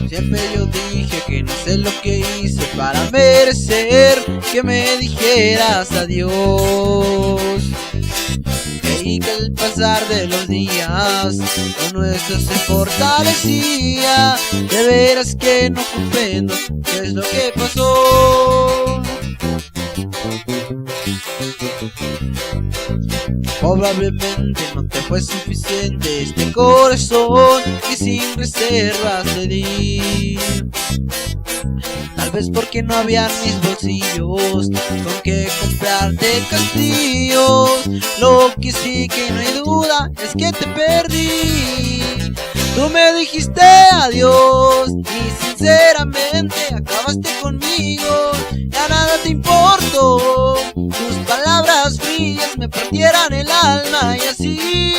Siempre yo dije que no sé lo que hice para merecer que me dijeras adiós. Creí que al pasar de los días lo nuestro se fortalecía. De veras que no comprendo qué es lo que pasó. Probablemente no te fue suficiente este corazón que sin reservas te di. Tal vez porque no había mis bolsillos con que comprarte castillos. Lo que sí que no hay duda es que te perdí. Tú me dijiste adiós y sinceramente acabaste conmigo. Ya nada te importó. Tus palabras frías me partieran el alma y así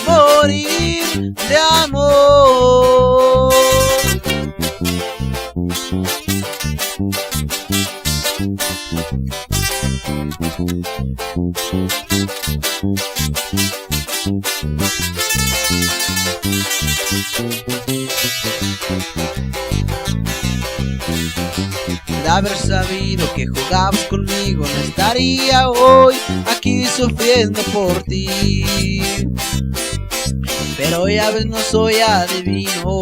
morir de amor. De haber sabido que jugabas conmigo no estaría hoy aquí sufriendo por ti. Pero ya ves, no soy adivino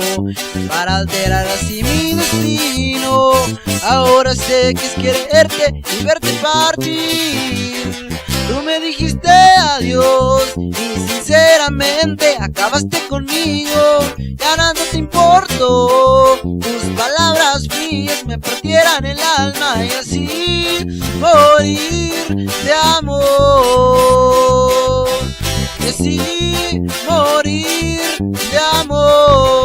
para alterar así mi destino. Ahora sé que es quererte y verte partir. Tú me dijiste adiós y sinceramente acabaste conmigo. Ya nada te importó. Tus palabras frías me partieran el alma y así morir de amor. Y así morir de amor.